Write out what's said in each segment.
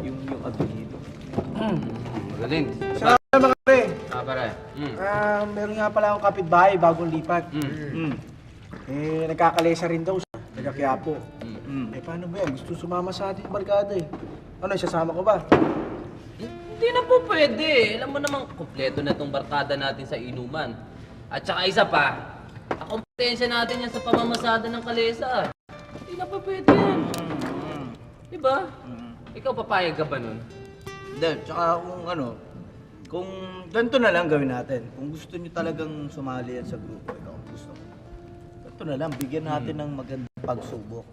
yung apelido. Magaling. Sa mga pre, Pare. meron nga pala akong kapitbahay bagong lipat. Nagkakalesa rin daw siya, taga Quiapo. Paano ba yan? Gusto sumama sa ating barkada eh. Ano, isasama ko ba? Hindi na po pwede. Alam mo namang kompleto na itong barkada natin sa inuman. At saka isa pa, ang kompetensya natin yan sa pamamasada ng kalesa. Hindi na po pwede yan. Diba? Ikaw papayag ka ba nun? Hindi, tsaka kung ganito na lang gawin natin. Kung gusto nyo talagang sumali yan sa grupo, ikaw gusto mo. Ganito na lang, bigyan natin ng magandang pagsubok.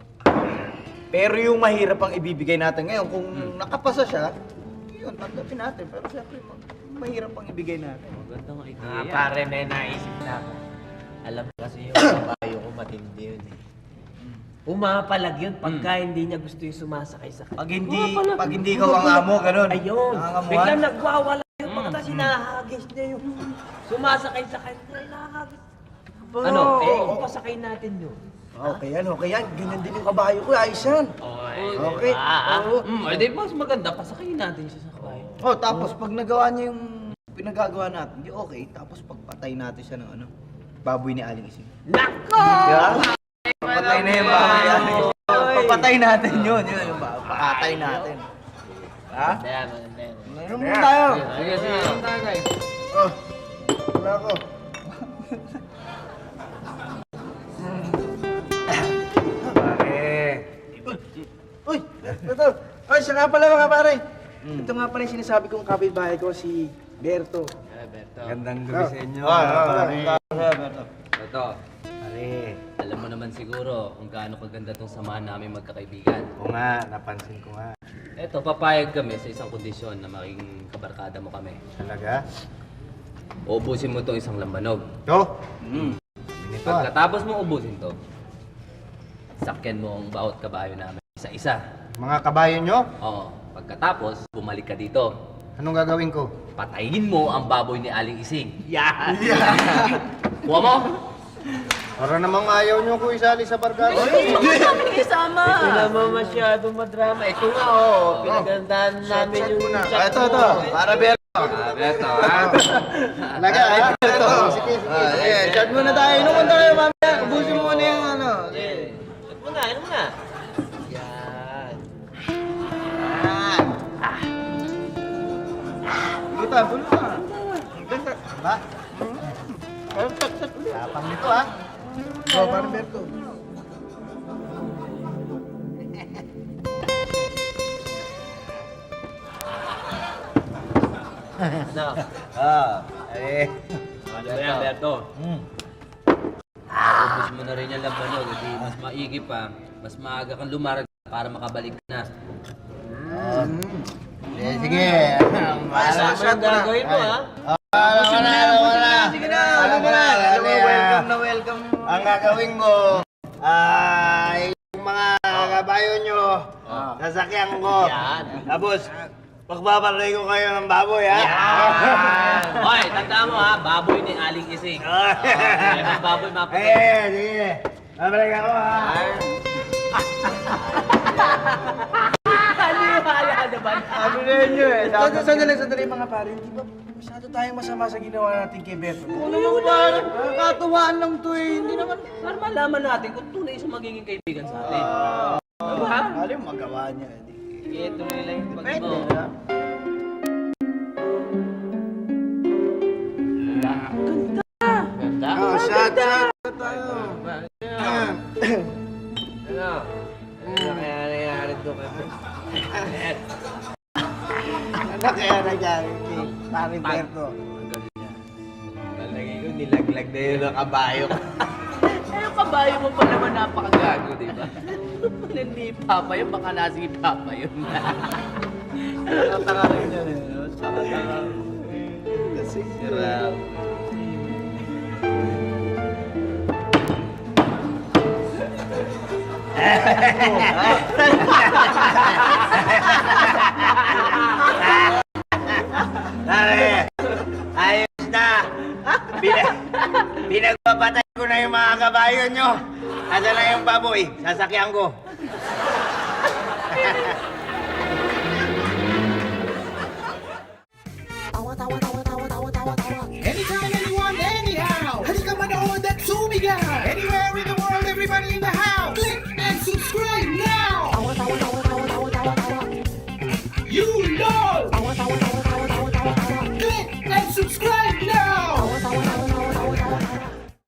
Pero yung mahirap ang ibibigay natin ngayon, kung nakapasa siya, yun, tanggapin natin. Pero siyempre, mahirap ang ibigay natin. Magandang idea. Pare, may naisip na ako. Alam mo kasi yung kabayo ko matindi yun eh. Umapalag yun pagka hindi niya gusto yung sumasakay sa kanya. Pag hindi ikaw ang amo, ganun. Ayun, Nangangamuhan. biglang nagwawala yung pagkata sinahagis niya yung sumasakay sa kanya. Hinahagis. Ano? Ipasakay natin yun. Okay yan. Ganyan din yung kabayo ko, ayos yan. Okay. Di mas maganda, pasakayin natin siya sa kabayo. Tapos pag nagawa niya yung pinagagawa natin, di okay. Tapos pagpatay natin siya ng baboy ni Aling Ising. Nako! Papatay na yung baboy ni Aling Ising. Papatay natin yun, yung pakatay natin. Ha? Mayroon muna tayo. Sige, inom tayo guys. Wala ko. Uy, ito. Ay, siya nga pala mga pare. Ito nga pala yung sinasabi kong kapitbahay ko, si Berto. Berto. Gandang gabi sa inyo. Berto. Pare, alam mo naman siguro kung gaano kaganda tong samahan namin magkakaibigan. Oo nga, napansin ko nga. Eto, papayag kami sa isang kondisyon na maging kabarkada mo kami. Talaga? Uubusin mo tong isang lambanog. Ito? Ito ah. Pagkatapos mo ubusin to, sakyan mo ang bawat kabayo namin isa-isa. Mga kabayo nyo, Oo. Pagkatapos, bumalik ka dito. anong gagawin ko? Patayin mo ang baboy ni Aling Ising. Yan! Kuha mo? Para namang ayaw nyo ko isali sa barkada. Hindi namin isama! Ito naman masyadong madrama. Ito nga pinagandaan namin yung chat Ito. Para Berto. Berto, ha? Talaga, ay ito. Sige. Chat muna tayo. Inuman tayo, mamaya. Ubusin mo muna yung Ito muna, ano muna? Yan. Buta. Ba? Tapang nito ah. Parang Berto. No. Ano ba yan, Berto? Ubus mo na rin yung labanog. Hindi mas maigi pa. Mas maaga kang lumarag para makabalik ka na. Sige. Ano ang gagawin mo, ha? Wala. Sige na. Welcome. Ang gagawin mo, yung mga kabayo nyo, sasakyan ko. Yan. Tapos, pagbabalay ko kayo ng baboy, ha? Hoy, tandaan mo ha, baboy ni Aling Ising. Yan ang baboy maputi. Sige. Babalik ako, ha? Sabi na nyo eh. Sandali mga pare, hindi ba masyado tayong masama sa ginawa natin kay Berto? Ano yung parang katuwaan lang to eh. Hindi naman. Para malaman natin kung tunay siya magiging kaibigan sa atin. Diba? Alam mo, magawa niya. Sige, tuloy lang yung pag Pwede. mo. Ganda. Shot tayo. Ano kaya nangyari to kami? Ano kaya nangyari kay Pare Berto? Talagay ko, nilaglag na yun ang kabayo ko. Yung kabayo mo pa naman napakagago, di ba? Hindi papa yun, baka nasi papa yun. Nakatanga rin yan eh. Nakatanga. Kasi Sarap. Ayos na! Pinagpapatay ko na yung mga kabayo nyo. Asa na yung baboy? Sasakyan ko. Anytime, anyone, anyhow. Halika manood at sumigaw. Anywhere in the world, everybody in the house. Click and subscribe now. You know. Click and subscribe now.